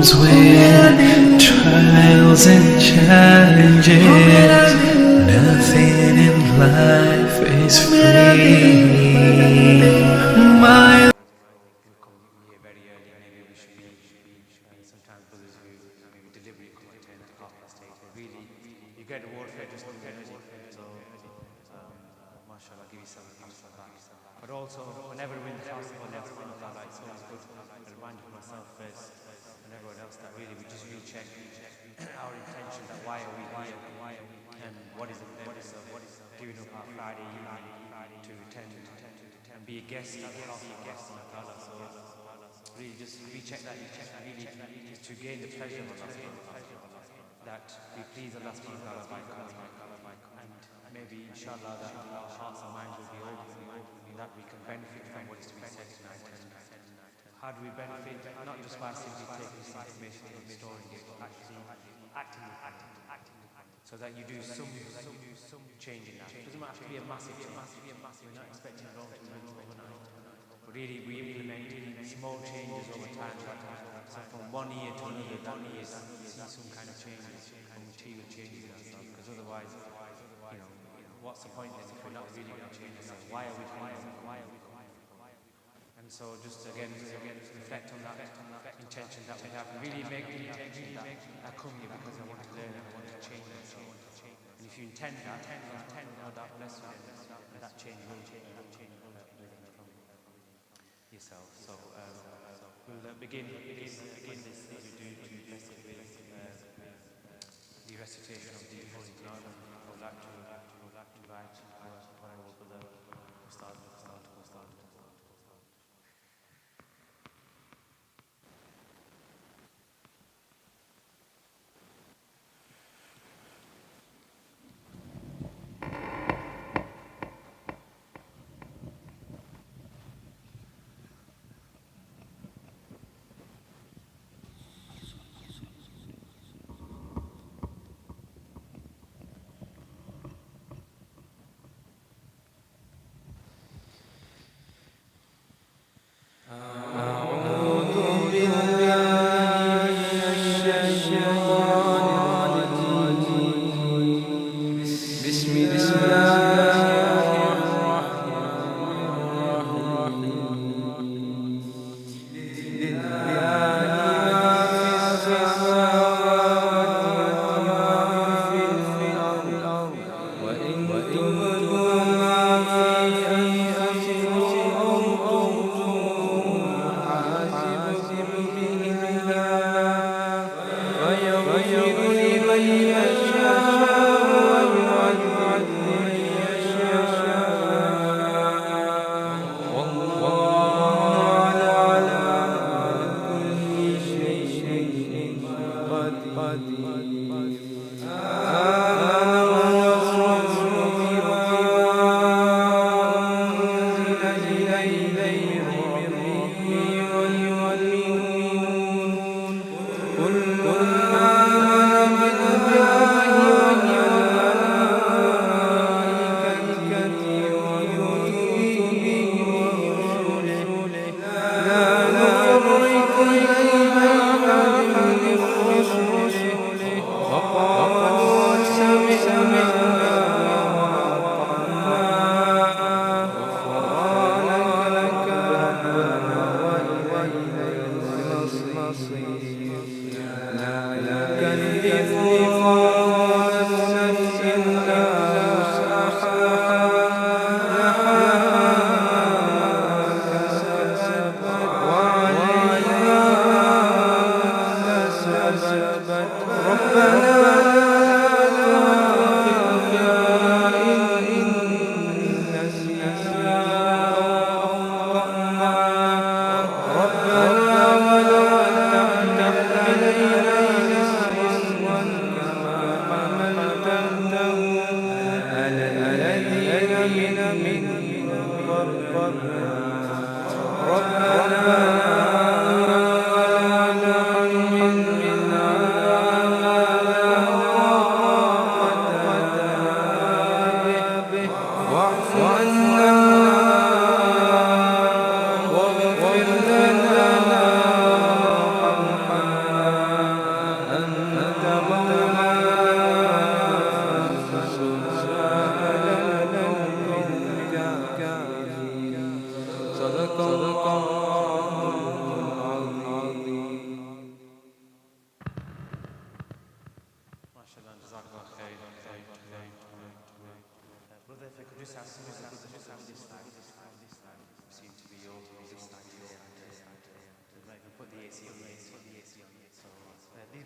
comes with trials and challenges. Nothing in life is free. My but also, whenever we're in the house of Allah subhanahu wa ta'ala, it's always good to remind myself first and everyone else that really we just recheck our intention, that why are we here, and what is the purpose of giving up our Friday evening to attend and be a guest at the house of Allah subhanahu wa ta'ala. So really just recheck that intention, really is to gain the pleasure of Allah subhanahu wa ta'ala, that we please Allah subhanahu wa ta'ala by coming, and maybe inshallah that our hearts and minds will be open, that we can benefit from what is to be said tonight. And how do we benefit? Not just by simply taking this information and storing it, but actually acting so that you do some change in that. It doesn't have to be a massive change. We're not expecting it all to move overnight, but really we implement small changes over time. So from 1 year to another, that year see some kind of changes, and material changes in ourselves. Because otherwise, what's the point then if we're not really going to change ourselves? Why are we doing it? And so just again reflect on that intention that we have, and really make the intention that I come here because I want to learn and I want to change myself. And if you intend that, that bless you, and that change will change from yourself. So we'll begin this as we do to bless it with the recitation of the Holy Quran. I would like to invite our honorable brother Ustadh Hussain.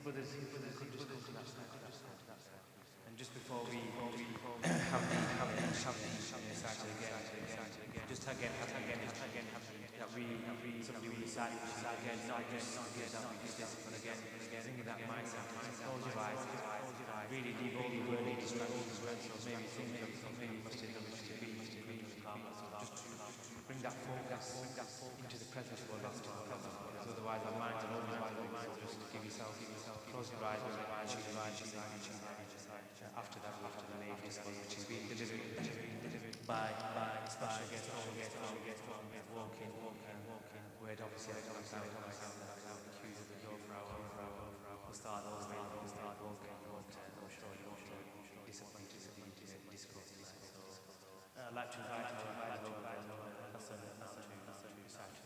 brothers could just come to that side. And just before we have the recital again, just again, that somebody will recite again, not just that we just listen, but again, sing that mindset, close your eyes, really leave all the worldly distractions, so maybe things that maybe you must have done, which is really calm, so just bring that focus into the presence of Allah, because otherwise our minds are always wide open, so just give yourself, close your eyes, after that, after the name discourse, which is being delivered by special guest, walking, where obviously I come down, accused of the door for our Ustadh walking, I'm sure you're disappointed with the discourse. I'd like to invite Hassan now to recite.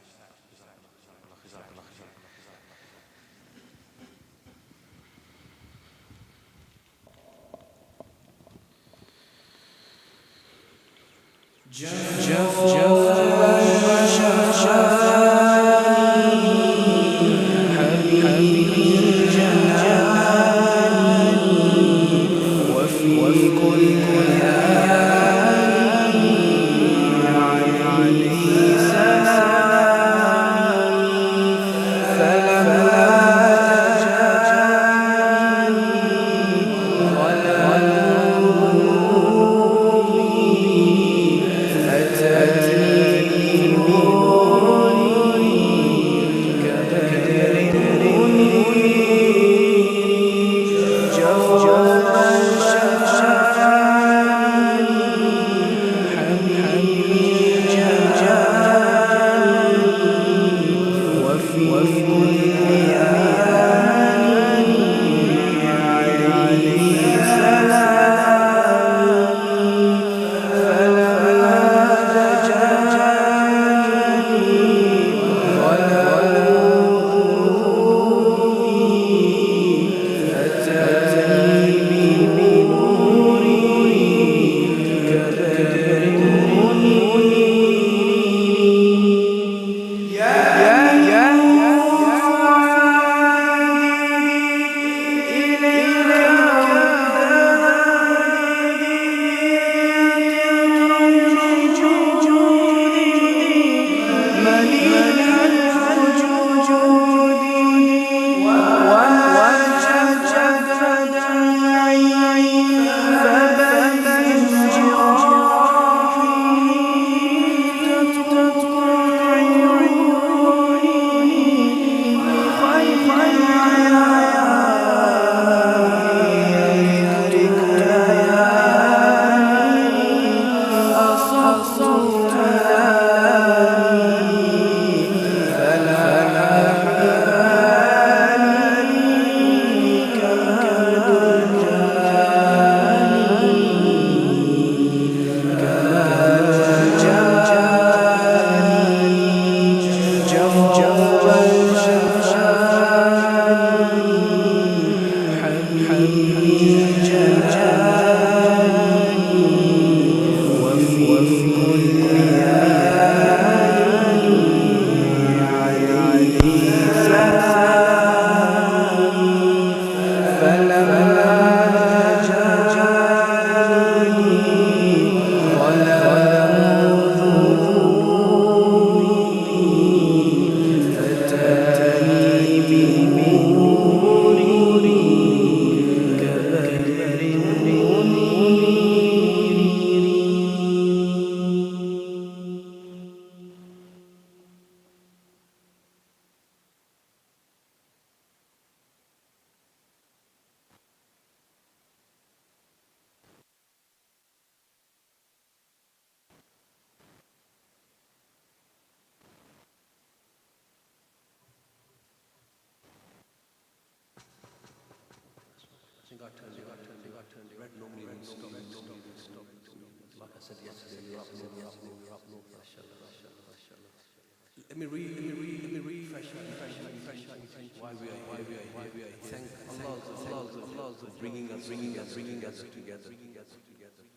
Let me refresh why we are here. Thank Allah for bringing us together.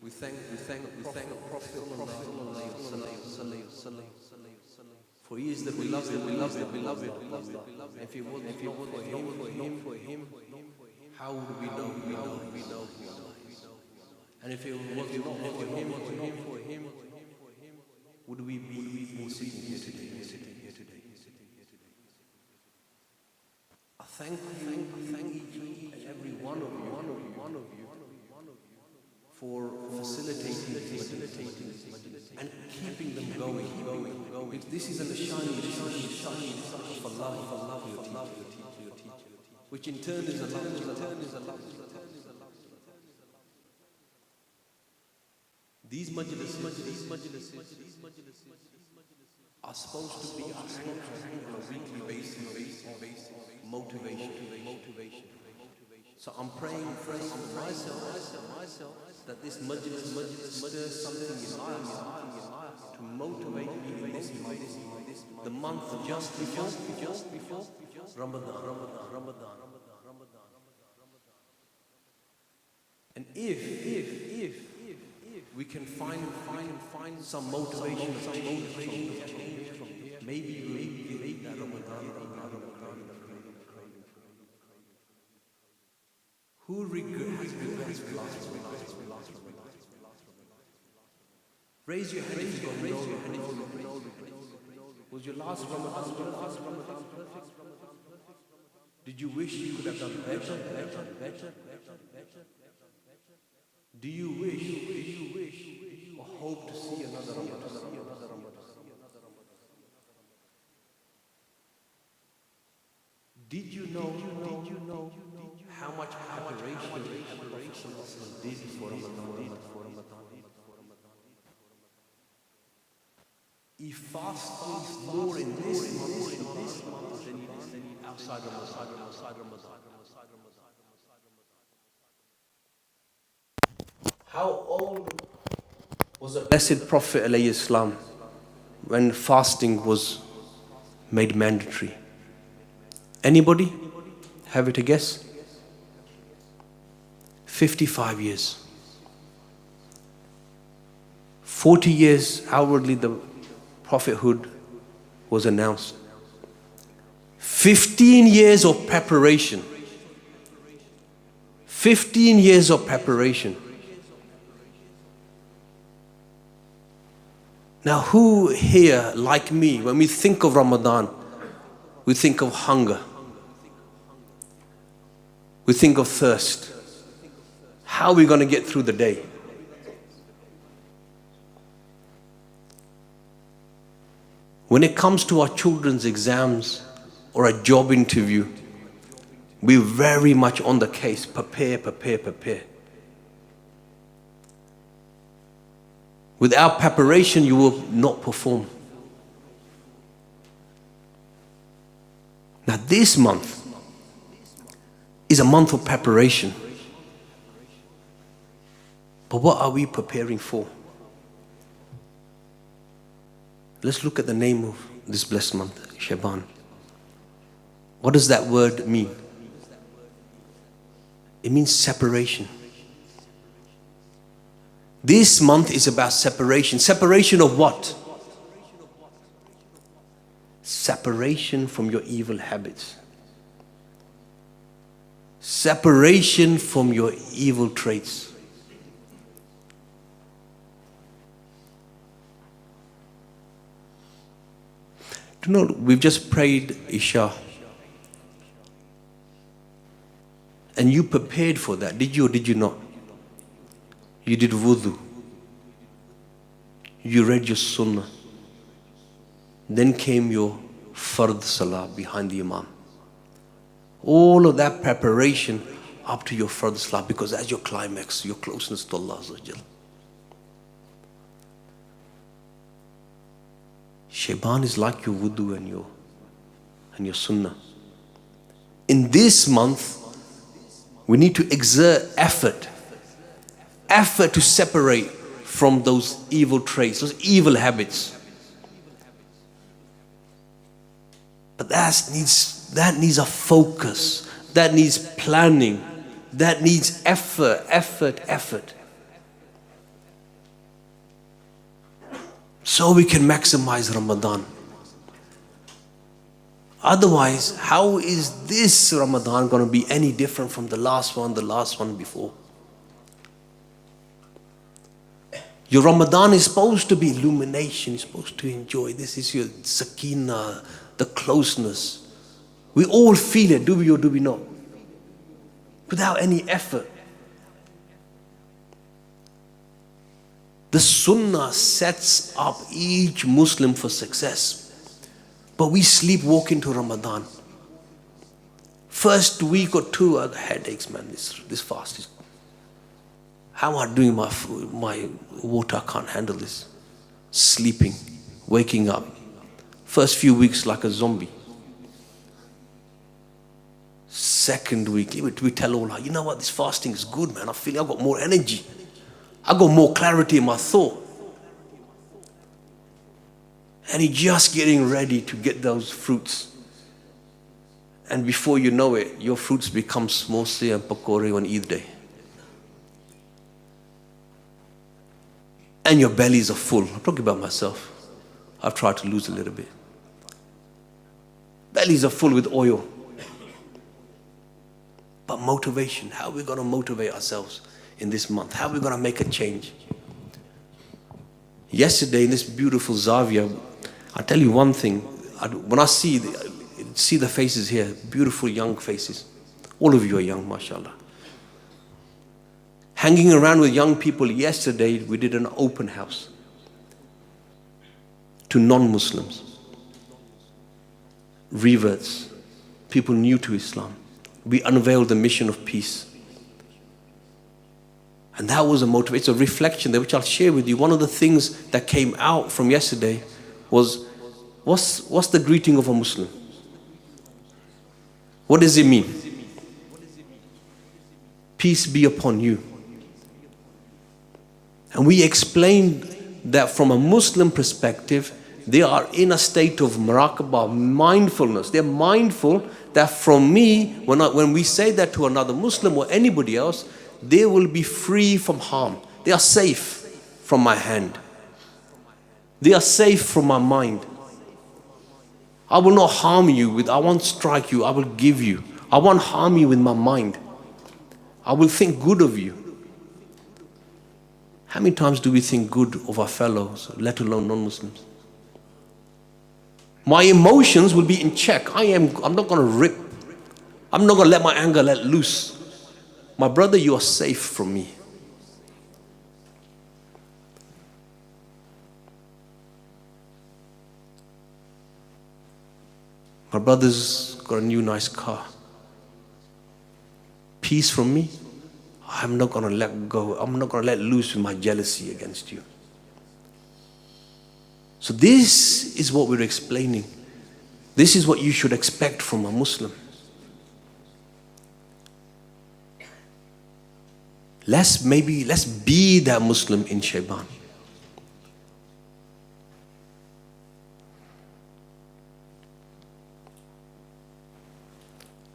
We thank the Prophet for he is the beloved. If it wasn't for him, if it was not for him, would we be sitting here today? I thank each and every one of you for facilitating and keeping them going. This is a shining for love for your teacher, which in turn is a love. These majlises are supposed to be on a weekly basis, motivation. So I'm praying for myself that this majlis stirs something in my heart to motivate me in this month, the month just before Ramadan. And if we can find some motivation, maybe you need that Ramadan. Who regrets last Ramadan? Raise your hand if you know. Was your last Ramadan perfect? Did you wish you could have done better? Do you wish or hope to see another Ramadan? Did you know how much preparation did for Ramadan? He fasts more in this month than he did outside Ramadan. How old was the Blessed Prophet ﷺ when fasting was made mandatory? Anybody have it a guess? 55 years. 40 years outwardly the prophethood was announced. 15 years of preparation. 15 years of preparation. Now who here, like me, when we think of Ramadan, we think of hunger. We think of thirst. How are we going to get through the day? When it comes to our children's exams or a job interview, we're very much on the case. Prepare. Without preparation, you will not perform. Now this month is a month of preparation. But what are we preparing for? Let's look at the name of this blessed month, Shaban. What does that word mean? It means separation. This month is about separation. Separation of what? Separation from your evil habits. Separation from your evil traits. Do you know, we've just prayed Isha. And you prepared for that. Did you or did you not? You did wudu. You read your sunnah. Then came your fard salah behind the imam. All of that preparation up to your fard salah, because that's your climax, your closeness to Allah Azza wa Jal. Shaban is like your wudu and your sunnah. In this month, we need to exert effort to separate from those evil traits, those evil habits. But that needs a focus, that needs planning, that needs effort. So we can maximize Ramadan. Otherwise, how is this Ramadan going to be any different from the last one before? Your Ramadan is supposed to be illumination. You're supposed to enjoy. This is your sakina, the closeness. We all feel it, do we or do we not? Without any effort. The sunnah sets up each Muslim for success. But we sleepwalk into Ramadan. First week or two, I got headaches, man. This fast is... How am I doing my water? I can't handle this. Sleeping, waking up. First few weeks like a zombie. Second week, we tell all, you know what, this fasting is good, man. I feel I've got more energy. I got more clarity in my thought. And you're just getting ready to get those fruits. And before you know it, your fruits become samosa and pakore on Eid day. And your bellies are full. I'm talking about myself. I've tried to lose a little bit. Bellies are full with oil. But motivation, how are we going to motivate ourselves in this month? How are we going to make a change? Yesterday in this beautiful Zawiyah, I'll tell you one thing. When I see the faces here, beautiful young faces. All of you are young, mashallah. Hanging around with young people, yesterday we did an open house to non-Muslims, reverts, people new to Islam. We unveiled the mission of peace. And that was a motivation, it's a reflection there which I'll share with you. One of the things that came out from yesterday was, what's the greeting of a Muslim? What does it mean? Peace be upon you. And we explained that from a Muslim perspective, they are in a state of muraqabah, mindfulness. They're mindful that from me, when we say that to another Muslim or anybody else, they will be free from harm. They are safe from my hand. They are safe from my mind. I will not harm you I won't strike you, I will give you. I won't harm you with my mind. I will think good of you. How many times do we think good of our fellows, let alone non-Muslims? My emotions will be in check. I'm not going to rip. I'm not going to let my anger let loose. My brother, you are safe from me. My brother's got a new nice car. Peace from me. I'm not going to let go. I'm not going to let loose with my jealousy against you. So this is what we're explaining. This is what you should expect from a Muslim. Let's be that Muslim in Shayban.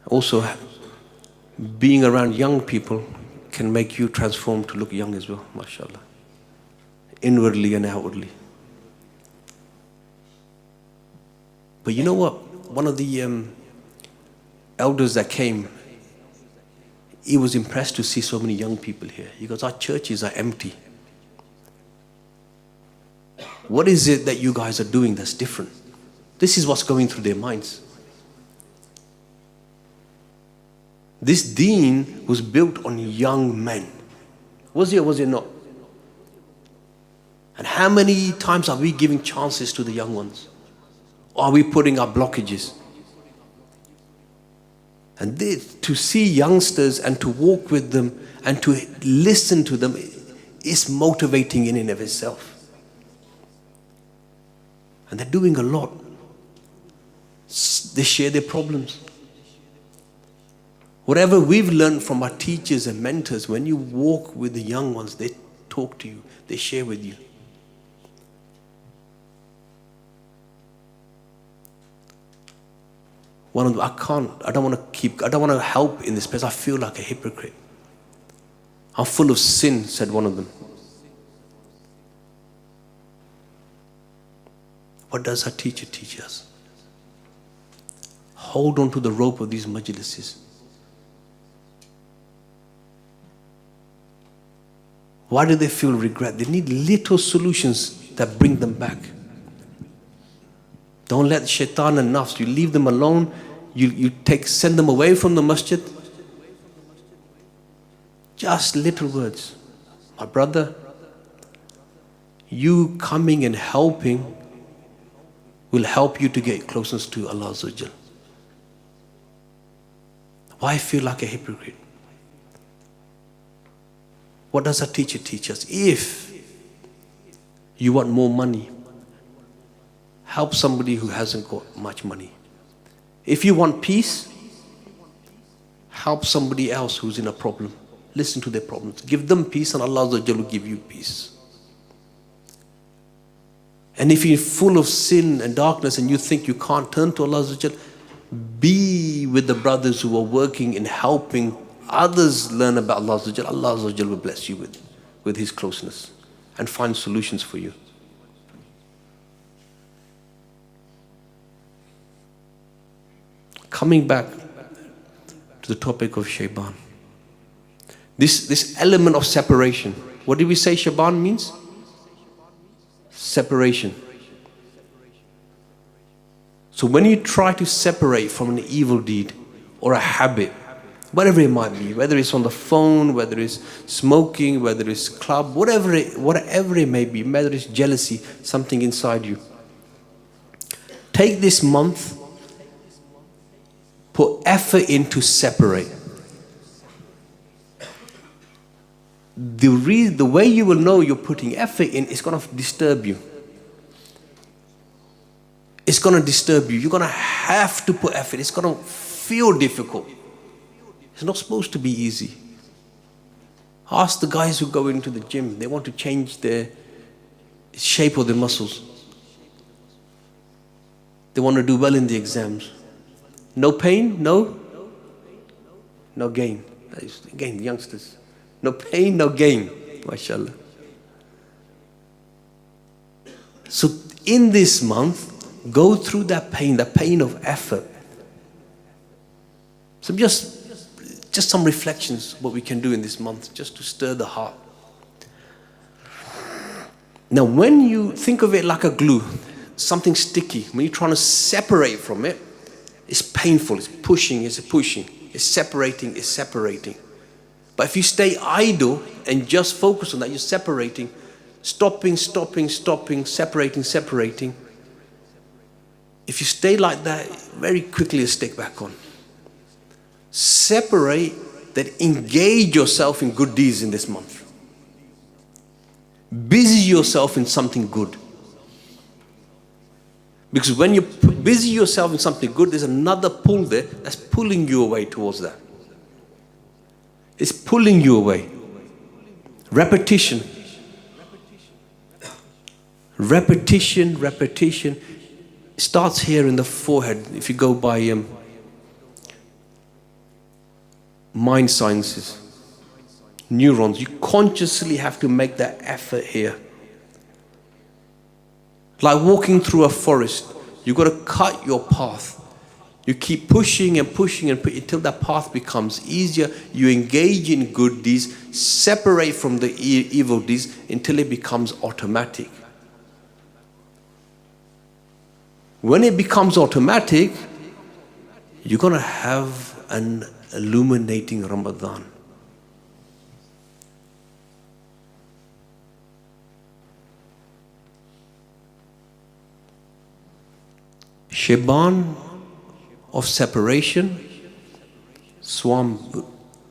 Also, being around young people can make you transform to look young as well, mashallah. Inwardly and outwardly. But you know what? One of the elders that came, he was impressed to see so many young people here. He goes, our churches are empty. What is it that you guys are doing that's different? This is what's going through their minds. This deen was built on young men. Was it or was it not? And how many times are we giving chances to the young ones? Or are we putting our blockages? And to see youngsters and to walk with them and to listen to them is motivating in and of itself. And they're doing a lot. They share their problems. Whatever we've learned from our teachers and mentors, when you walk with the young ones, they talk to you, they share with you. One of them, I don't want to help in this place. I feel like a hypocrite. I'm full of sin, said one of them. What does our teacher teach us? Hold on to the rope of these majlises. Why do they feel regret? They need little solutions that bring them back. Don't let shaitan and nafs, you leave them alone, send them away from the masjid. Just little words. My brother, you coming and helping will help you to get closeness to Allah Azza wa Jal. Why feel like a hypocrite? What does our teacher teach us? If you want more money, help somebody who hasn't got much money. If you want peace, help somebody else who's in a problem. Listen to their problems. Give them peace and Allah Azza wa Jal will give you peace. And if you're full of sin and darkness and you think you can't turn to Allah Azza wa Jal, be with the brothers who are working in helping others learn about Allah Azza wa Jal. Allah Azza wa Jal will bless you with His closeness and find solutions for you. Coming back to the topic of Shaban. This element of separation. What did we say Shaban means? Separation. So when you try to separate from an evil deed or a habit, whatever it might be, whether it's on the phone, whether it's smoking, whether it's club, whatever it may be, whether it's jealousy, something inside you. Take this month, put effort in to separate. The way you will know you're putting effort in is going to disturb you. It's going to disturb you. You're going to have to put effort. It's going to feel difficult. It's not supposed to be easy. Ask the guys who go into the gym. They want to change the shape of their muscles. They want to do well in the exams. No pain, no gain. Again, youngsters. No pain, no gain. MashaAllah. So in this month, go through that pain of effort. So just some reflections what we can do in this month, just to stir the heart. Now when you think of it like a glue, something sticky, when you're trying to separate from it, it's painful, it's pushing, it's separating. But if you stay idle and just focus on that, you're separating, stopping, separating. If you stay like that, very quickly it'll stick back on. Separate, that engage yourself in good deeds in this month. Busy yourself in something good. Because when you busy yourself in something good, there's another pull there that's pulling you away towards that. It's pulling you away. Repetition. It starts here in the forehead. If you go by mind sciences, neurons, you consciously have to make that effort here. Like walking through a forest, you've got to cut your path. You keep pushing until that path becomes easier. You engage in good deeds, separate from the evil deeds until it becomes automatic. When it becomes automatic, you're going to have an illuminating Ramadan. Shaban of separation,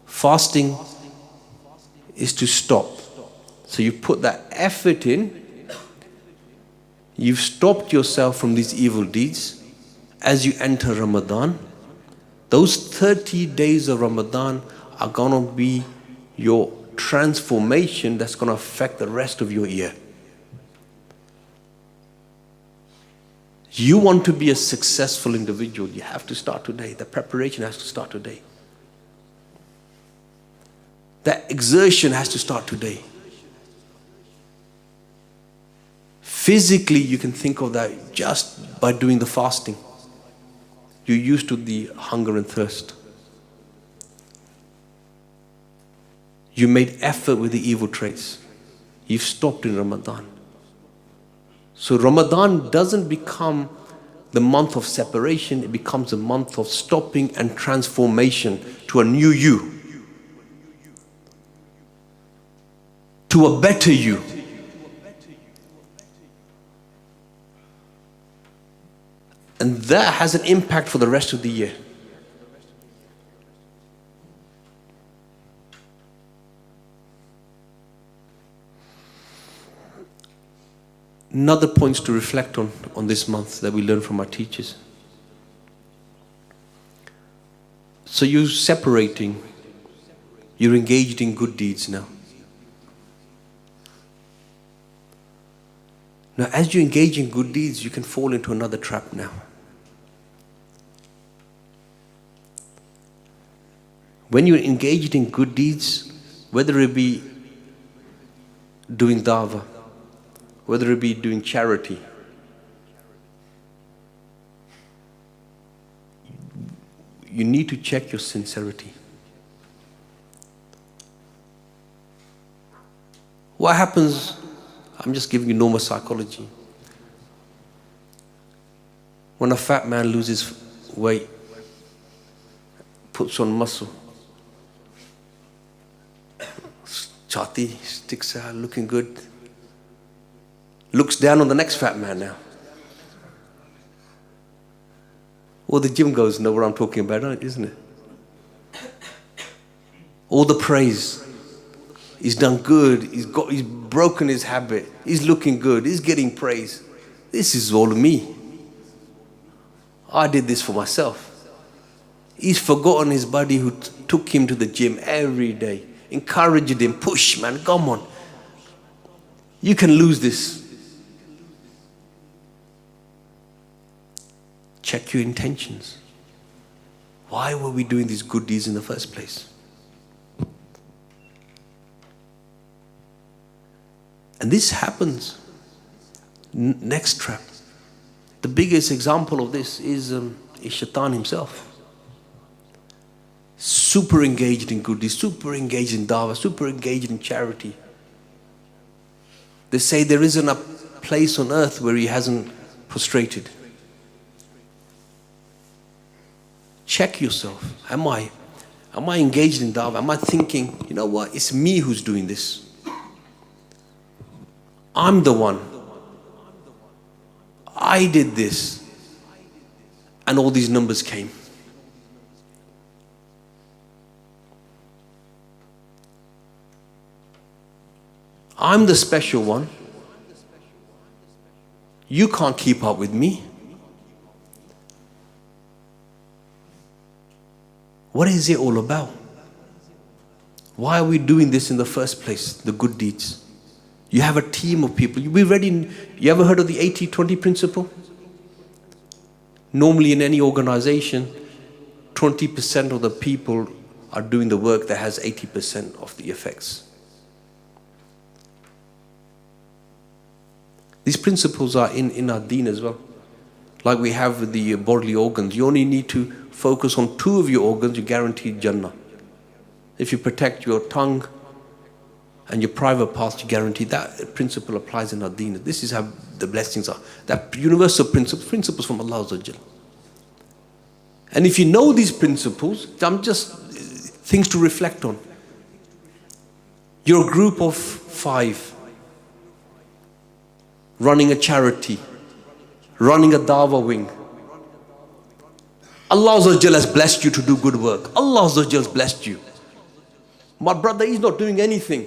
fasting is to stop. So you put that effort in, you've stopped yourself from these evil deeds. As you enter Ramadan, those 30 days of Ramadan are going to be your transformation that's going to affect the rest of your year. You want to be a successful individual, you have to start today. The preparation has to start today. That exertion has to start today. Physically, you can think of that just by doing the fasting. You're used to the hunger and thirst. You made effort with the evil traits. You've stopped in Ramadan. So Ramadan doesn't become the month of separation, it becomes a month of stopping and transformation to a new you, to a better you. And that has an impact for the rest of the year. Another points to reflect on this month that we learn from our teachers. So you're separating, you're engaged in good deeds now. Now as you engage in good deeds, you can fall into another trap now. When you're engaged in good deeds, whether it be doing dawah, whether it be doing charity, you need to check your sincerity. What happens, I'm just giving you normal psychology. When a fat man loses weight, puts on muscle, chati sticks out, looking good, looks down on the next fat man now. All the gym goes know what I'm talking about, isn't it? All the praise. He's done good, he's broken his habit, he's looking good, he's getting praise. This is all me. I did this for myself. He's forgotten his buddy who took him to the gym every day, encouraged him, push man, come on. You can lose this. Check your intentions. Why were we doing these good deeds in the first place? And this happens. Next trap. The biggest example of this is Shaitan himself. Super engaged in good deeds, super engaged in dawah, super engaged in charity. They say there isn't a place on earth where he hasn't prostrated. Check yourself. Am I engaged in dawah? Am I thinking, you know what, it's me who's doing this. I'm the one. I did this. And all these numbers came. I'm the special one. You can't keep up with me. What is it all about? Why are we doing this in the first place, the good deeds? You have a team of people. You ever heard of the 80-20 principle? Normally in any organization, 20% of the people are doing the work that has 80% of the effects. These principles are in our deen as well. Like we have with the bodily organs. You only need to focus on 2 of your organs, you're guaranteed Jannah. If you protect your tongue and your private parts, you guarantee that principle applies in our deen. This is how the blessings are. That universal principles from Allah Azza wa Jal. And if you know these principles, I'm just things to reflect on. You're a group of 5 running a charity, running a dawah wing. Allah Azza wa Jal has blessed you to do good work. Allah Azza wa Jal has blessed you. My brother, he's not doing anything.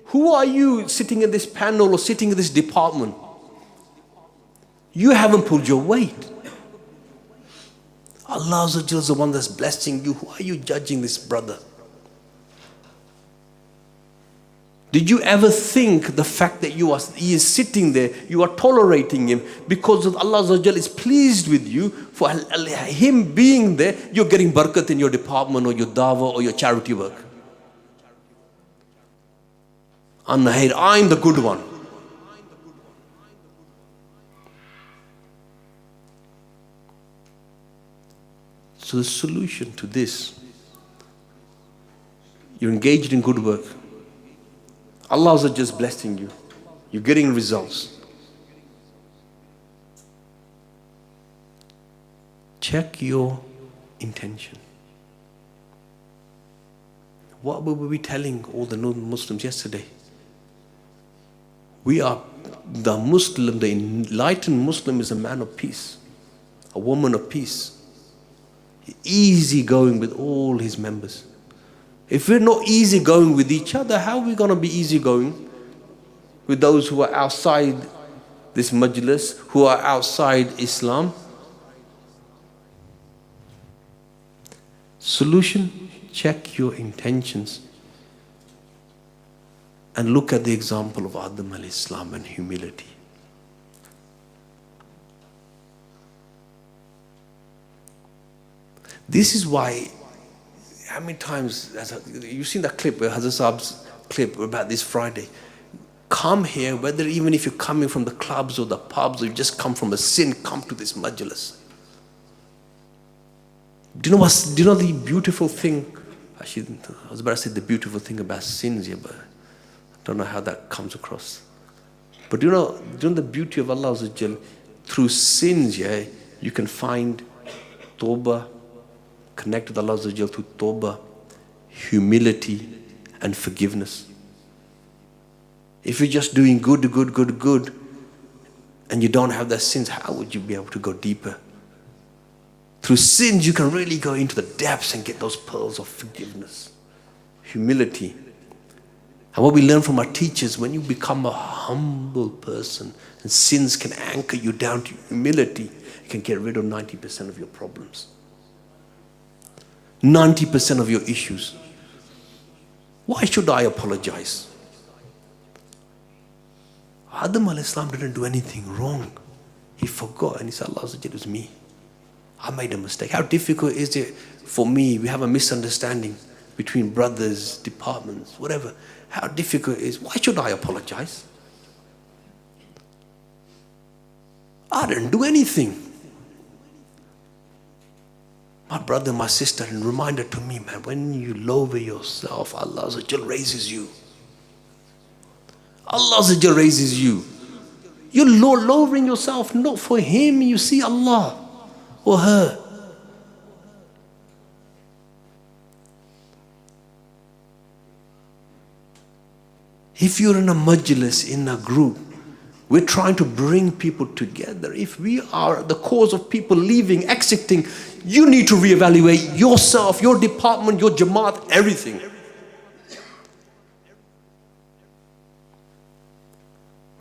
Who are you sitting in this panel or sitting in this department? You haven't pulled your weight. Allah Azza wa Jal is the one that's blessing you. Who are you judging this brother? Did you ever think the fact that he is sitting there, you are tolerating him because of Allah Azza wa Jal is pleased with you, for him being there, you're getting barakat in your department or your dawah or your charity work. I'm the good one. So the solution to this, you're engaged in good work. Allah is just blessing you. You're getting results. Check your intention. What were we telling all the non-Muslims yesterday? We are the Muslim, the enlightened Muslim is a man of peace, a woman of peace, easy going with all his members. If we're not easy going with each other, how are we going to be easy going with those who are outside this majlis, who are outside Islam? Solution, check your intentions and look at the example of Adam alayhi salam and humility. This is why, how many times, you've seen that clip where Hazrat Saab's clip about this Friday. Come here, whether even if you're coming from the clubs or the pubs or you just come from a sin, come to this majlis. Do you know the beautiful thing? Actually, I was about to say the beautiful thing about sins here, but I don't know how that comes across. But do you know the beauty of Allah through sins, yeah, you can find tawbah, connect with Allah through tawbah, humility and forgiveness. If you're just doing good, and you don't have that sins, how would you be able to go deeper? Through sins, you can really go into the depths and get those pearls of forgiveness, humility. And what we learn from our teachers, when you become a humble person and sins can anchor you down to humility, you can get rid of 90% of your problems. 90% of your issues. Why should I apologize? Adam alayhi salam didn't do anything wrong. He forgot and he said, Allah, it was me. I made a mistake. How difficult is it for me? We have a misunderstanding between brothers, departments, whatever. How difficult it is. Why should I apologize? I didn't do anything. My brother, my sister, and reminder to me, man, when you lower yourself, Allah raises you. Allah raises you. You're lowering yourself not for Him. You see Allah or her. If you're in a majlis, in a group, we're trying to bring people together. If we are the cause of people leaving, exiting, you need to reevaluate yourself, your department, your jamaat, everything.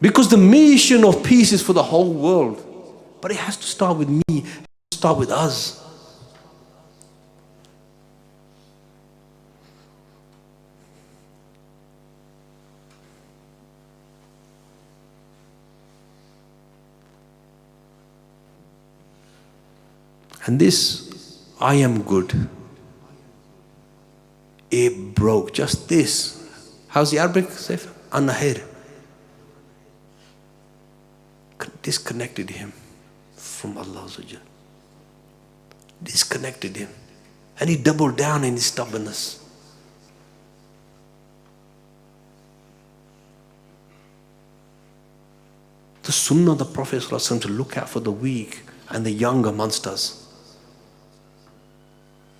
Because the mission of peace is for the whole world. But it has to start with me, it has to start with us. And this, I am good. It broke. Just this. How's the Arabic? Saif? Anahir. Disconnected him from Allah. Disconnected him. And he doubled down in his stubbornness. The sunnah of the Prophet ﷺ to look out for the weak and the young amongst us.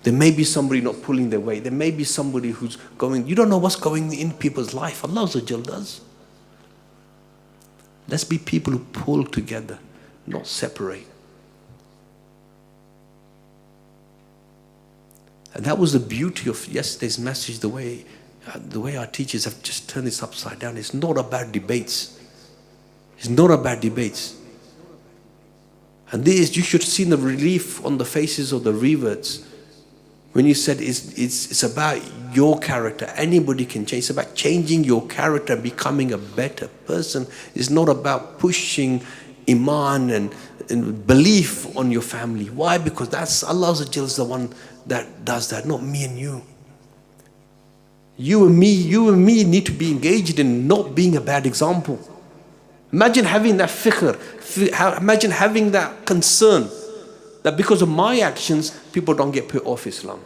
There may be somebody not pulling their weight. There may be somebody who's going, you don't know what's going in people's life. Allah does. Let's be people who pull together, not separate. And that was the beauty of yesterday's message, the way our teachers have just turned this upside down. It's not about debates. It's not about debates. And this, you should see the relief on the faces of the reverts when you said it's about your character. Anybody can change. It's about changing your character and becoming a better person. It's not about pushing iman and belief on your family. Why? Because that's Allah is the one that does that, not me and you. You and me need to be engaged in not being a bad example. Imagine having that fikr, imagine having that concern that because of my actions, people don't get put off Islam.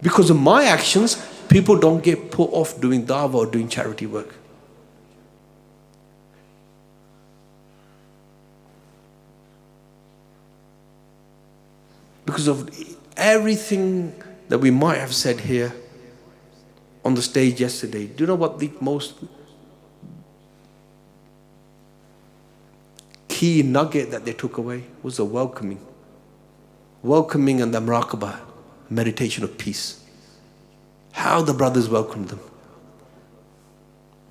Because of my actions, people don't get put off doing dawah or doing charity work. Because of everything that we might have said here on the stage yesterday. Do you know what the most key nugget that they took away was the welcoming. Welcoming and the muraqabah, meditation of peace. How the brothers welcomed them.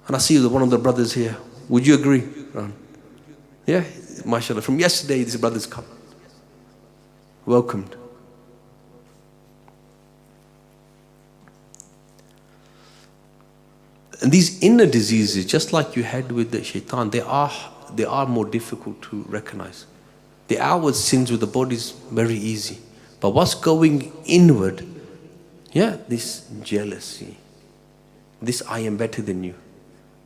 And I see one of the brothers here. Would you agree, Ron? Yeah, mashallah. From yesterday, these brothers come. Welcomed. And these inner diseases, just like you had with the shaitan, they are more difficult to recognize. The outward sins with the body is very easy. But what's going inward, this jealousy, this I am better than you,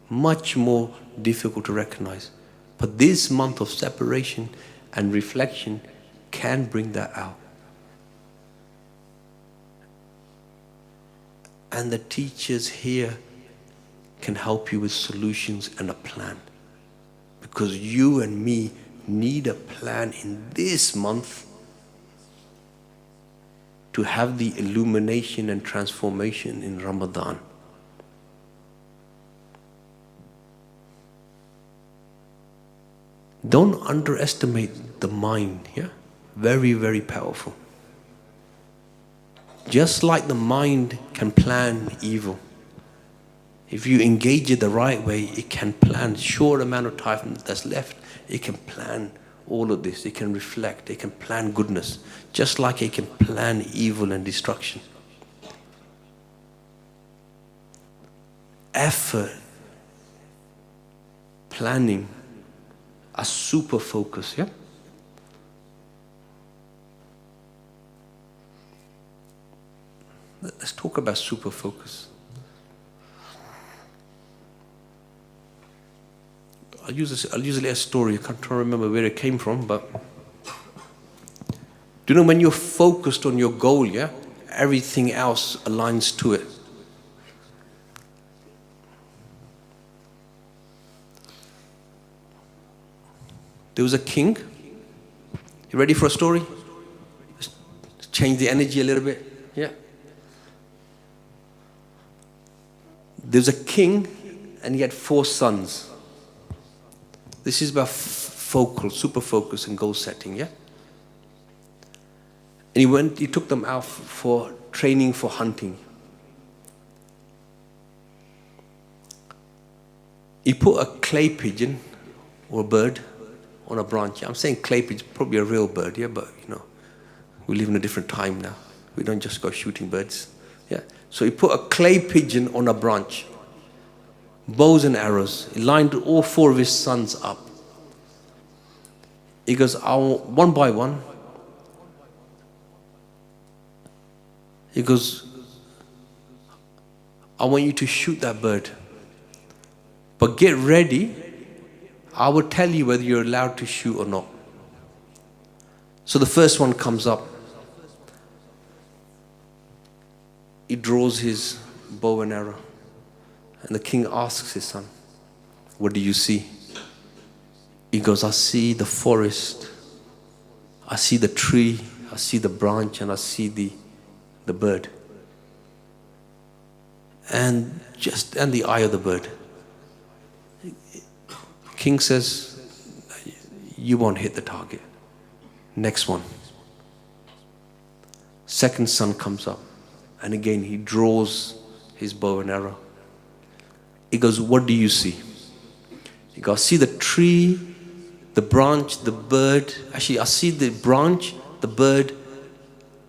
much more difficult to recognize. But this month of separation and reflection can bring that out. And the teachers here can help you with solutions and a plan. Because you and me need a plan in this month to have the illumination and transformation in Ramadan. Don't underestimate the mind, Very, very powerful. Just like the mind can plan evil, if you engage it the right way, it can plan short amount of time that's left. It can plan all of this. It can reflect. It can plan goodness. Just like it can plan evil and destruction. Effort, planning, a super focus, Let's talk about super focus. I'll usually a story. I can't remember where it came from, but do you know when you're focused on your goal, everything else aligns to it. There was a king. You ready for a story? Let's change the energy a little bit. There was a king and he had 4 sons. This is about super focus and goal setting, And he took them out for training for hunting. He put a clay pigeon or a bird on a branch. I'm saying clay pigeon, probably a real bird, but we live in a different time now. We don't just go shooting birds. So he put a clay pigeon on a branch. Bows and arrows. He lined all 4 of his sons up. He goes, one by one. He goes, I want you to shoot that bird. But get ready. I will tell you whether you're allowed to shoot or not. So the first one comes up. He draws his bow and arrow. And the king asks his son, what do you see? He goes, I see the forest. I see the tree. I see the branch. And I see the bird. And the eye of the bird. King says, you won't hit the target. Next one. Second son comes up. And again, he draws his bow and arrow. He goes, what do you see? He goes, I see the tree, the branch, the bird. Actually, I see the branch, the bird,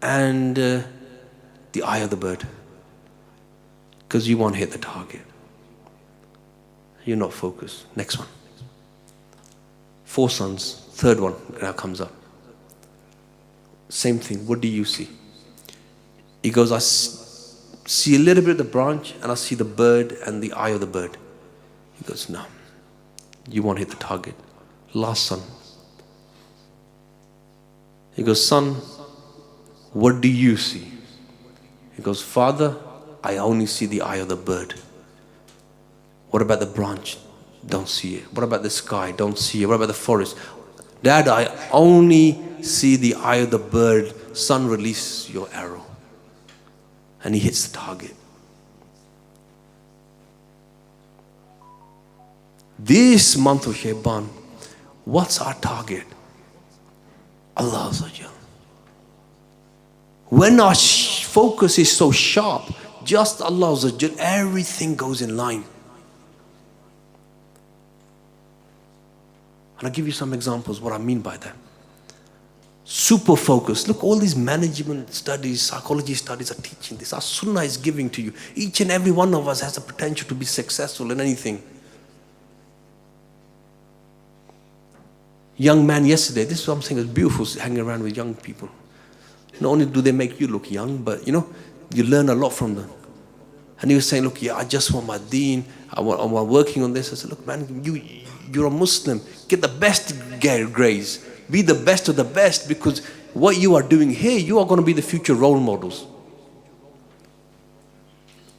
and the eye of the bird. Because you won't hit the target. You're not focused. Next one. 4 sons. Third one now comes up. Same thing. What do you see? He goes, I see a little bit of the branch and I see the bird and the eye of the bird. He goes, no, you won't hit the target. Last son. He goes, son, what do you see? He goes, Father, I only see the eye of the bird. What about the branch? Don't see it. What about the sky? Don't see it. What about the forest? Dad, I only see the eye of the bird. Son, release your arrow. And he hits the target. This month of Shaban, what's our target? Allah Azza wa Jal. When our focus is so sharp, just Allah Azza wa Jal, everything goes in line. And I'll give you some examples what I mean by that. Super focus. Look, all these management studies, psychology studies are teaching this. Our sunnah is giving to you. Each and every one of us has the potential to be successful in anything. Young man yesterday, this is what I'm saying, it's beautiful hanging around with young people. Not only do they make you look young, but you learn a lot from them. And he was saying, look, I just want my deen, I'm working on this. I said, look man, you're a Muslim, get the best grades, be the best of the best, because what you are doing here, you are going to be the future role models.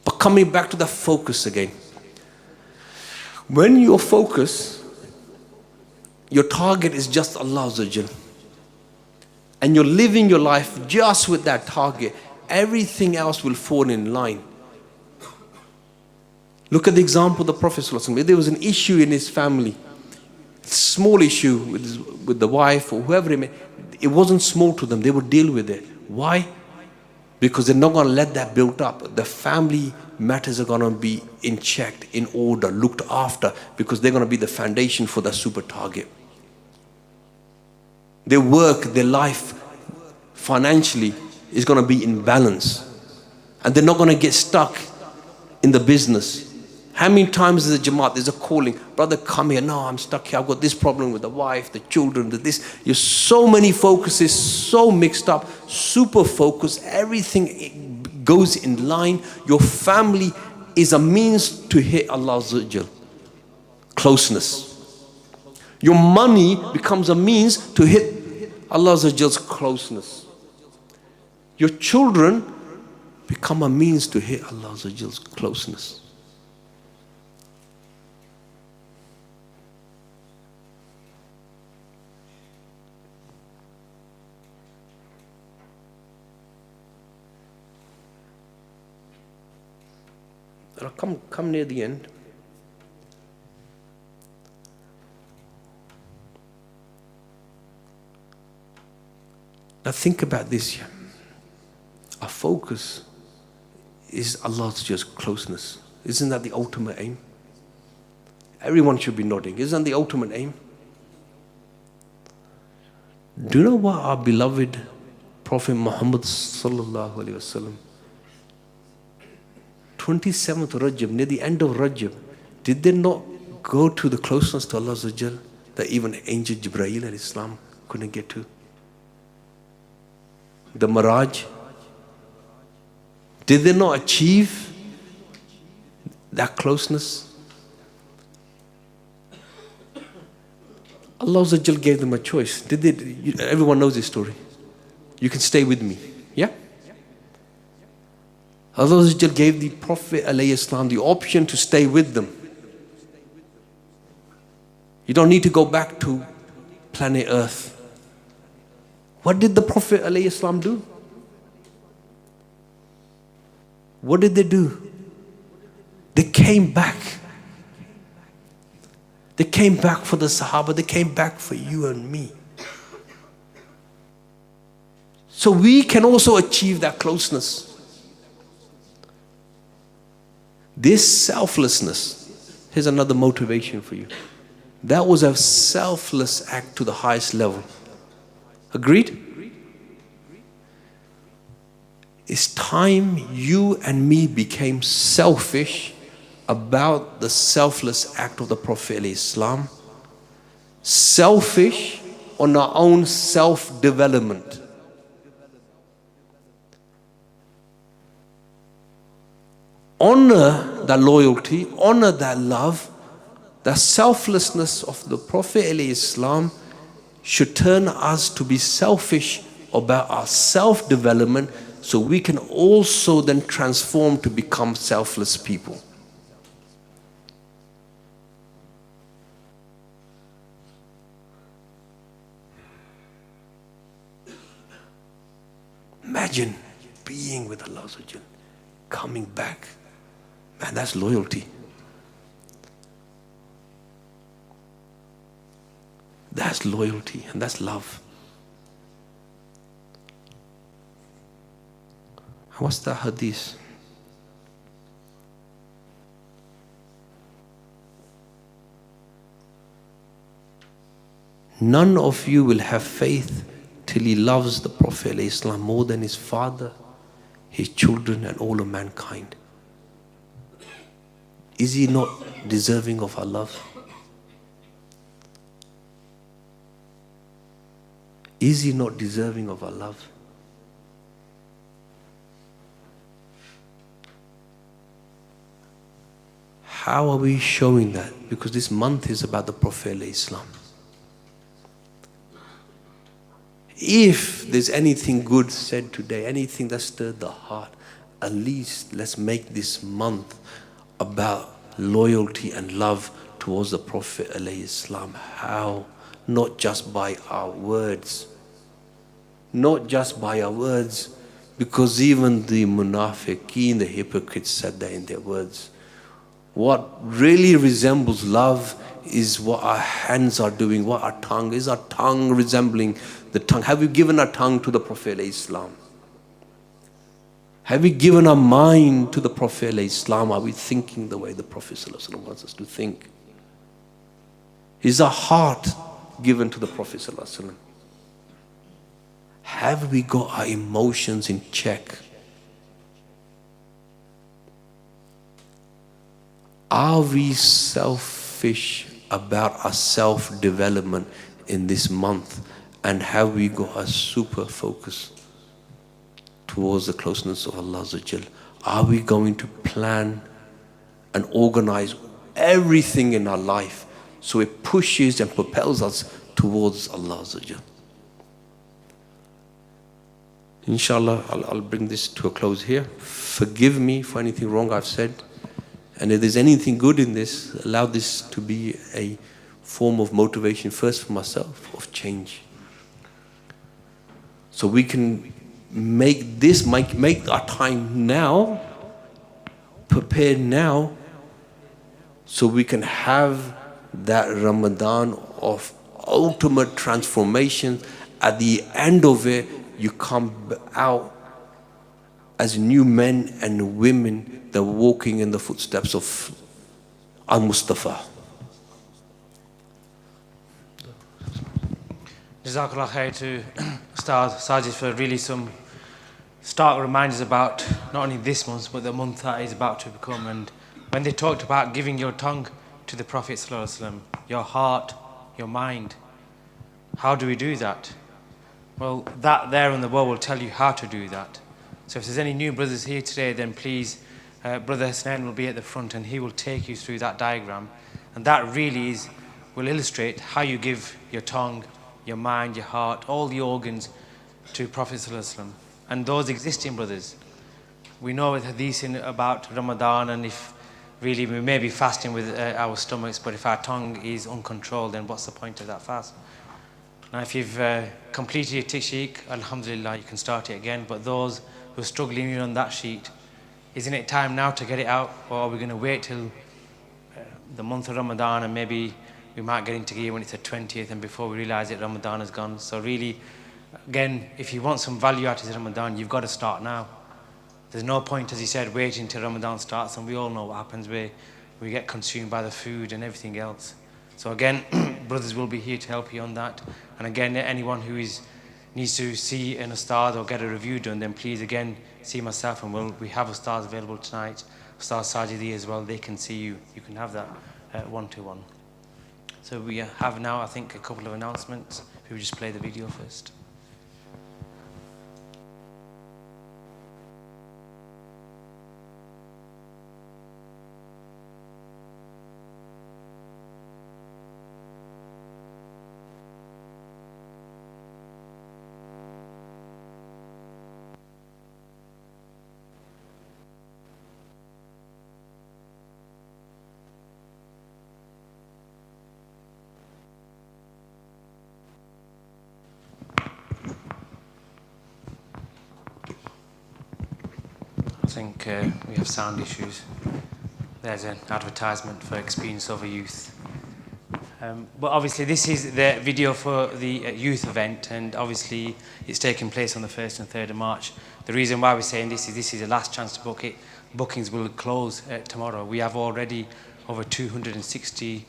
But coming back to that focus again, when your focus, your target is just Allah Azza wa Jal, and you're living your life just with that target, everything else will fall in line. Look at the example of the Prophet ﷺ. There was an issue in his family, small issue with the wife or whoever it wasn't small to them. They would deal with it. Why? Because they're not going to let that build up. The family matters are going to be in check, in order, looked after, because they're going to be the foundation for that super target. Their work, their life, financially is going to be in balance. And they're not going to get stuck in the business. How many times is a Jamaat, there's a calling, brother, come here. No, I'm stuck here. I've got this problem with the wife, the children, this. You're so many focuses, so mixed up, super focused. Everything goes in line. Your family is a means to hit Allah Azza wa Jal. Closeness. Your money becomes a means to hit Allah Azza wa Jal's closeness. Your children become a means to hit Allah Azza wa Jal's closeness. I'll come near the end. Now think about this here. Our focus is Allah's just closeness. Isn't that the ultimate aim? Everyone should be nodding. Isn't that the ultimate aim? Do you know what our beloved Prophet Muhammad sallallahu alaihi wasallam, 27th Rajab, near the end of Rajab, did they not go to the closeness to Allah Azza wa Jal that even Angel Jibreel and Islam couldn't get to? The Miraj, did they not achieve that closeness? Allah Azza wa Jal gave them a choice. Did they? Everyone knows this story. You can stay with me. Yeah? Allah Azza wa Jal gave the Prophet ﷺ the option to stay with them. You don't need to go back to planet Earth. What did the Prophet ﷺ do? What did they do? They came back. They came back for the Sahaba. They came back for you and me. So we can also achieve that closeness. This selflessness, here's another motivation for you. That was a selfless act to the highest level. Agreed? It's time you and me became selfish about the selfless act of the Prophet ﷺ. Selfish on our own self-development. Honor that loyalty, honor that love, that selflessness of the Prophet ﷺ should turn us to be selfish about our self-development, so we can also then transform to become selfless people. Imagine being with Allah, coming back. Man, that's loyalty. That's loyalty and that's love. What's the hadith? None of you will have faith till he loves the Prophet ﷺ more than his father, his children and all of mankind. Is he not deserving of our love? Is he not deserving of our love? How are we showing that? Because this month is about the Prophet ﷺ. If there's anything good said today, anything that stirred the heart, at least let's make this month about loyalty and love towards the Prophet ﷺ. How? Not just by our words. Not just by our words. Because even the munafiqeen, the hypocrites, said that in their words. What really resembles love is what our hands are doing, what our tongue is. Our tongue resembling the tongue. Have we given our tongue to the Prophet ﷺ? Have we given our mind to the Prophet ﷺ? Are we thinking the way the Prophet ﷺ wants us to think? Is our heart given to the Prophet ﷺ? Have we got our emotions in check? Are we selfish about our self-development in this month? And have we got a super focus towards the closeness of Allah? Are we going to plan and organize everything in our life so it pushes and propels us towards Allah? Inshallah, I'll bring this to a close here. Forgive me for anything wrong I've said. And if there's anything good in this, allow this to be a form of motivation, first for myself, of change. So we can make our time now, prepare now, so we can have that Ramadan of ultimate transformation. At the end of it, you come out as new men and women that are walking in the footsteps of Al-Mustafa. Jazakallah khair to Ustadh Sajid for really some stark reminders about not only this month but the month that is about to become. And when they talked about giving your tongue to the Prophet ﷺ, your heart, your mind, how do we do that? Well, that there on the wall will tell you how to do that. So if there's any new brothers here today, then please, Brother Hussain will be at the front and he will take you through that diagram. And that really will illustrate how you give your tongue, your mind, your heart, all the organs to Prophet ﷺ. And those existing brothers, we know with hadith about Ramadan, and if really we may be fasting with our stomachs, but if our tongue is uncontrolled, then what's the point of that fast? Now if you've completed your tashik, alhamdulillah, you can start it again. But those who are struggling on that sheet, isn't it time now to get it out? Or are we going to wait till the month of Ramadan, and maybe we might get into gear when it's the 20th, and before we realize it, Ramadan is gone? So really, again, if you want some value out of Ramadan, you've got to start now. There's no point, as he said, waiting till Ramadan starts, and we all know what happens where we get consumed by the food and everything else. So again, brothers will be here to help you on that. And again, anyone who needs to see an Ustadh or get a review done, then please again see myself, and we have Ustadhs available tonight. Ustadh Sajid as well, they can see you. You can have that one-to-one. So we have now, I think, a couple of announcements. If we just play the video first. think we have sound issues. There's an advertisement for Experience Over Youth. But obviously this is the video for the youth event, and obviously it's taking place on the 1st and 3rd of March. The reason why we're saying this is the last chance to book it. Bookings will close tomorrow. We have already over 260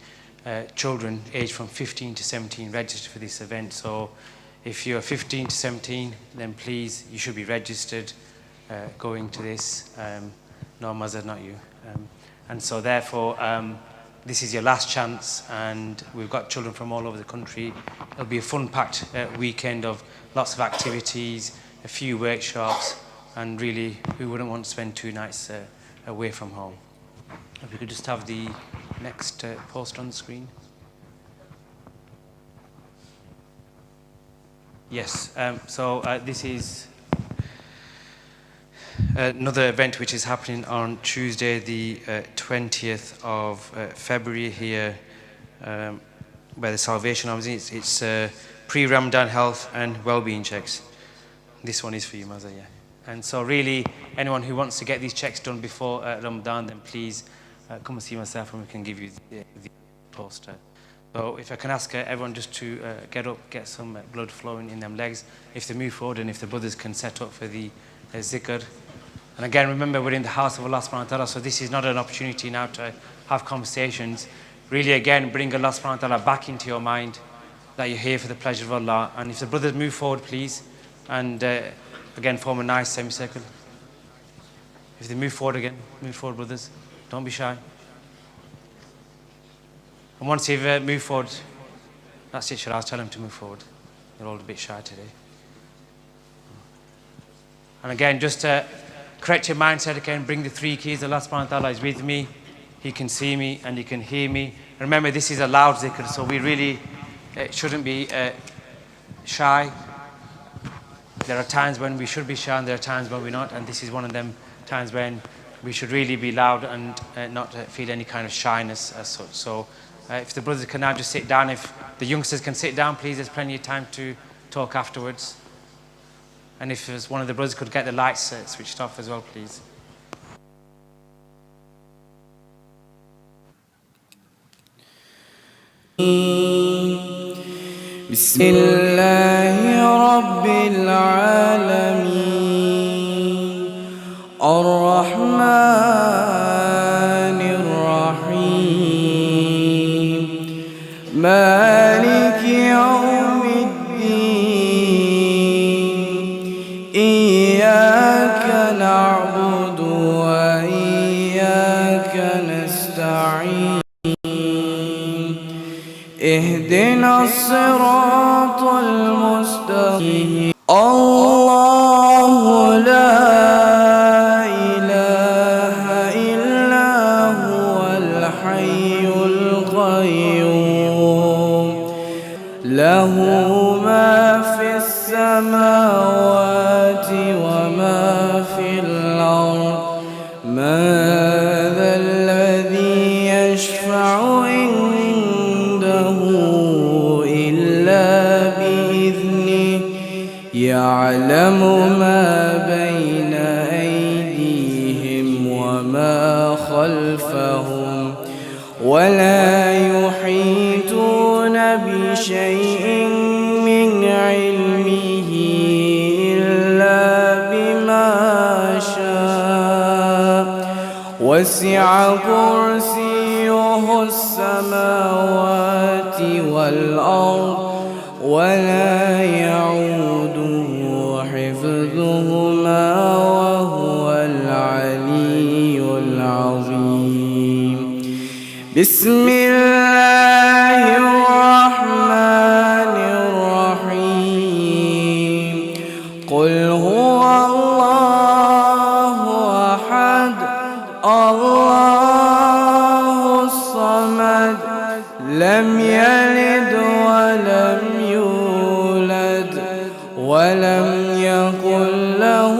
children aged from 15 to 17 registered for this event. So if you're 15 to 17, then please, you should be registered going to this. No, Mazhar, not you. And so therefore, this is your last chance, and we've got children from all over the country. It'll be a fun-packed weekend of lots of activities, a few workshops, and really, we wouldn't want to spend 2 nights away from home. If we could just have the next poster on the screen. Yes, so this is another event which is happening on Tuesday, the 20th of February here by the Salvation Army. It's pre-Ramadan health and well-being checks. This one is for you, Mazhar, yeah. And so really, anyone who wants to get these checks done before Ramadan, then please come and see myself and we can give you the poster. So if I can ask everyone just to get up, get some blood flowing in them legs, if they move forward, and if the brothers can set up for the zikr. And again, remember, we're in the house of Allah subhanahu wa ta'ala, so this is not an opportunity now to have conversations. Really, again, bring Allah subhanahu wa ta'ala back into your mind, that you're here for the pleasure of Allah. And if the brothers move forward, please, and again, form a nice semicircle. If they move forward again, move forward, brothers. Don't be shy. And once you've moved forward, that's it, Shiraz, tell them to move forward. They're all a bit shy today. And again, just correct your mindset again, bring the 3 keys. Allah subhanahu wa ta'ala is with me. He can see me and He can hear me. Remember, this is a loud zikr, so we really shouldn't be shy. There are times when we should be shy and there are times when we're not, and this is one of them times when we should really be loud and not feel any kind of shyness as such. So if the brothers can now just sit down, if the youngsters can sit down, please, there's plenty of time to talk afterwards. And if one of the brothers could get the lights switched off as well, please. بسم الله رب العالمين الرحمن الرحيم مالك يوم الدين إياك نعبد وإياك نستعين اهدنا الصراط المستقيم الله لا إله إلا هو الحي القيوم له ما في السماوات وما في الأرض من ذا الذي يشفع يعلم ما بين أيديهم وما خلفهم ولا يحيطون بشيء من علمه إلا بما شاء وسع كرسيه السماوات والأرض ولا يعوده حفظهما وهو العلي العظيم بسم الله الرحمن الرحيم قل هو الله أحد الله الصمد لم يلد ولم ولم يكن له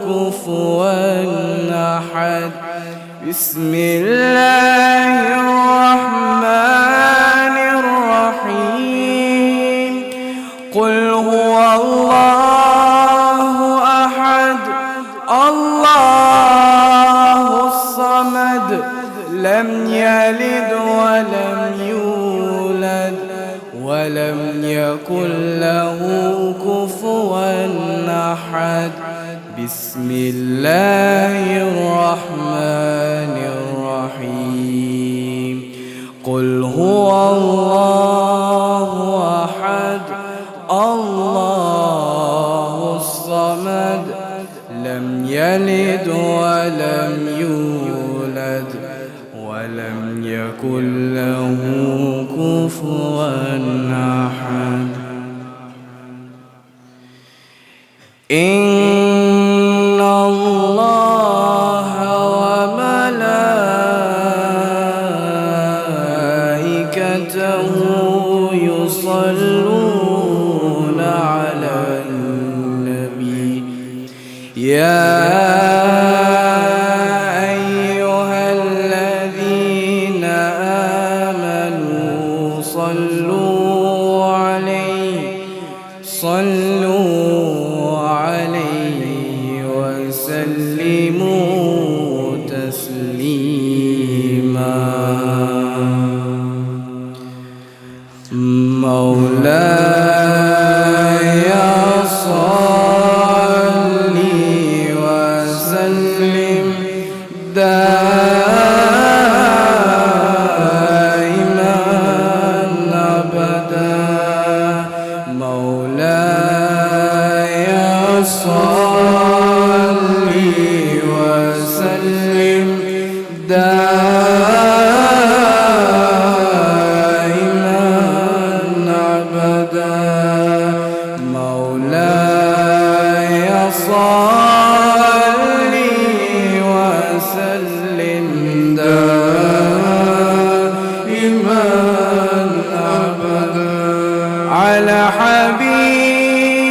كفوا أحد بسم الله الرحمن الرحيم قل هو الله أحد الله الصمد لم يلد ولم يولد ولم يكن له كفوا أحد. بسم الله الرحمن الرحيم. قل هو الله أحد الله الصمد لم يلد ولم يولد ولم يكن له كفوا أحد. إن الله وملائكته يصلون على النبي يا أيها الذين آمنوا صلوا عليه وسلموا تسليما. مولاي صل وسلم دائما أبدا. مولاي صل وسلم دائما أبدا. مولاي صل وسلم دائما أبدا على حبيبك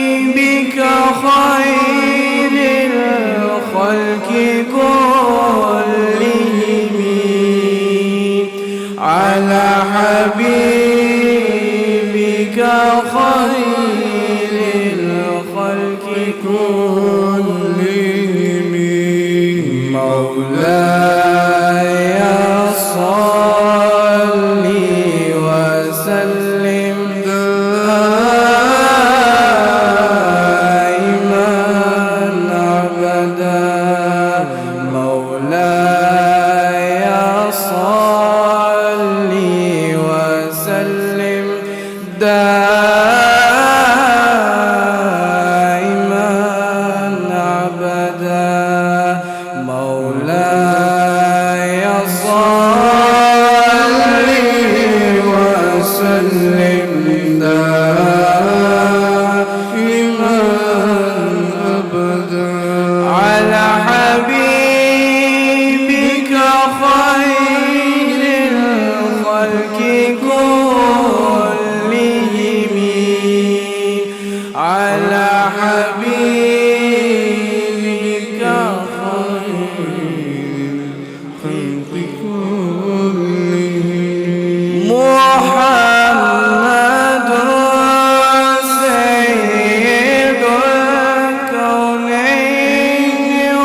خير الخلق كلهم. على حبيبك خير الخلق كلهم. مولاي صل وسلم دائما أبدا. مولاي صل وسلم دائما أبدا. مولاي صل وسلم دائما أبدا على حبيبك خير الخلق كلهم. على حبيبك خير الخلق كلهم. محمد سيد الكونين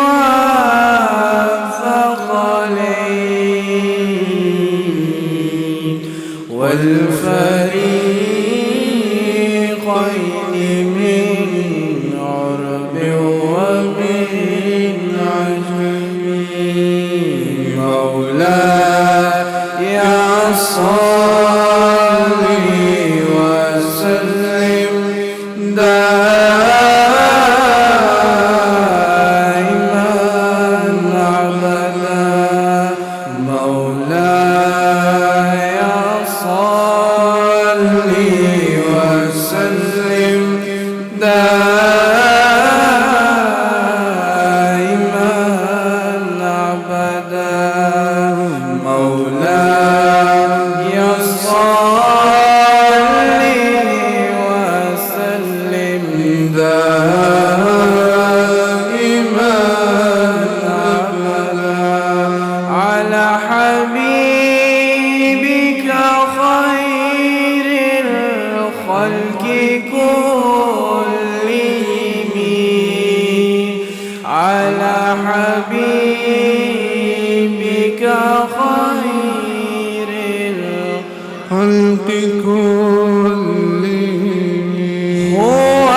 حبيبك خير الخلق كلهم هو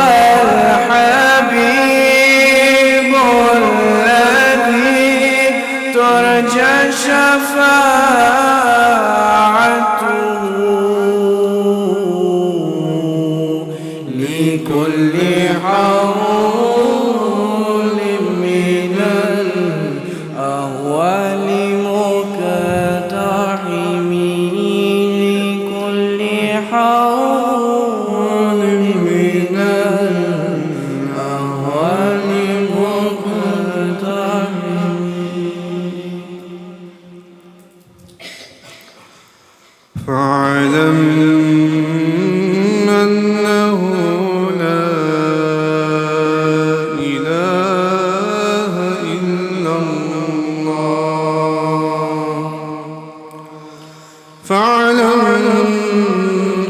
الحبيب الذي ترجى شفاعته لكل حول من الأهوال مقتحم لكل حول من الأهوال مقتحم فاعلم أنه لا إله إلا الله فاعلم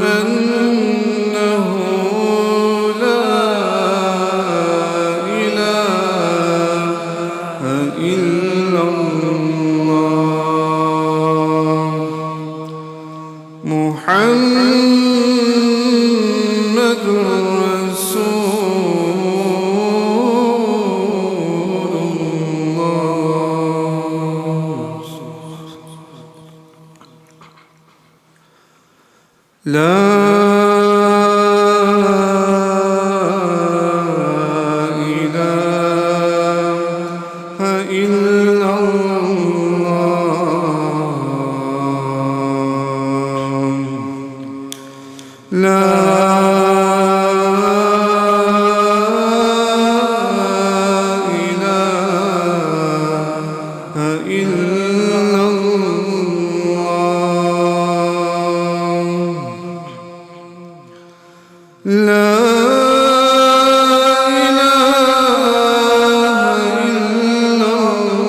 أنه لا إله إلا الله محمد رسول الله لا إله إلا الله لا إله إلا الله لا إله إلا الله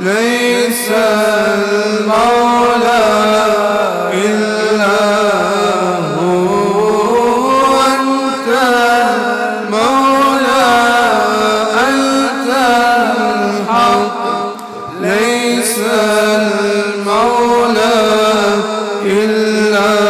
ليس المولى إلا هو أنت المولى أنت الحق ليس المولى إلا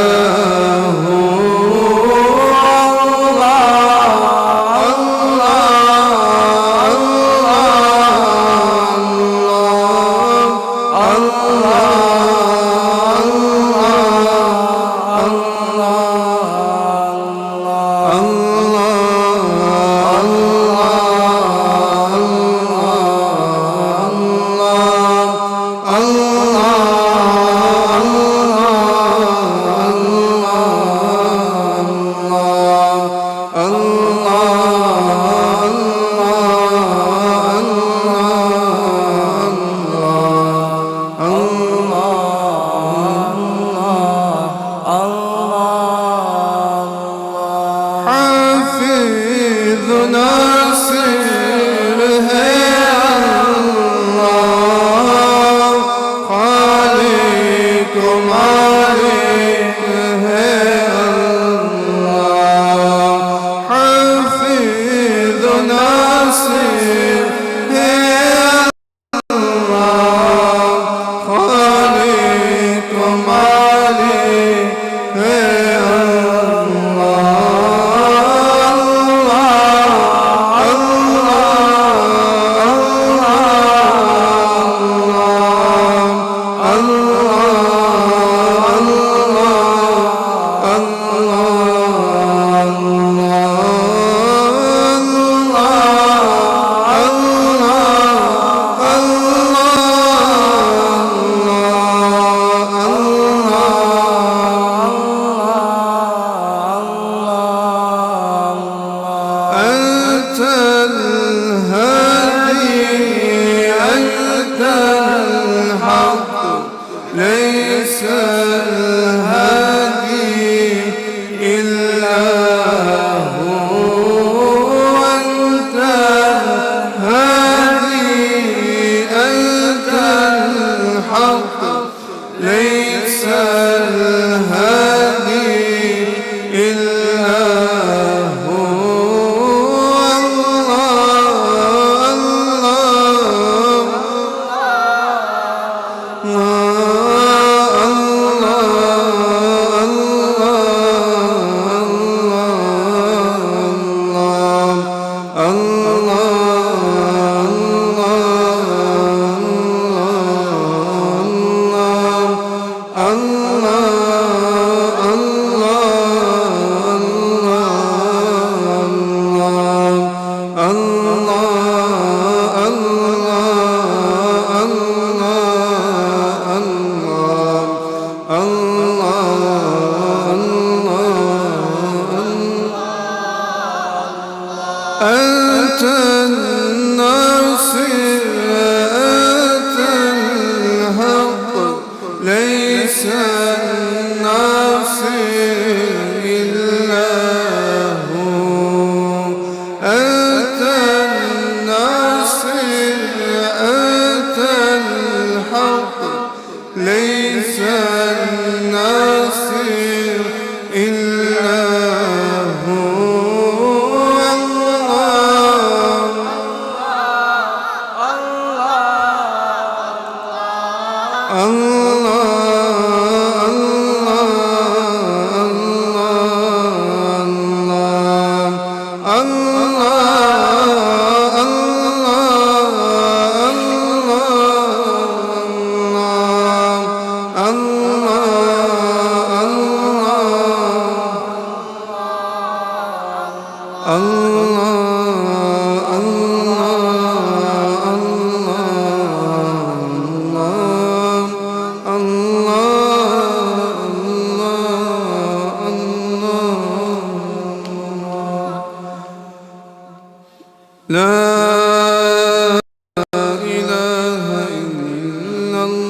لا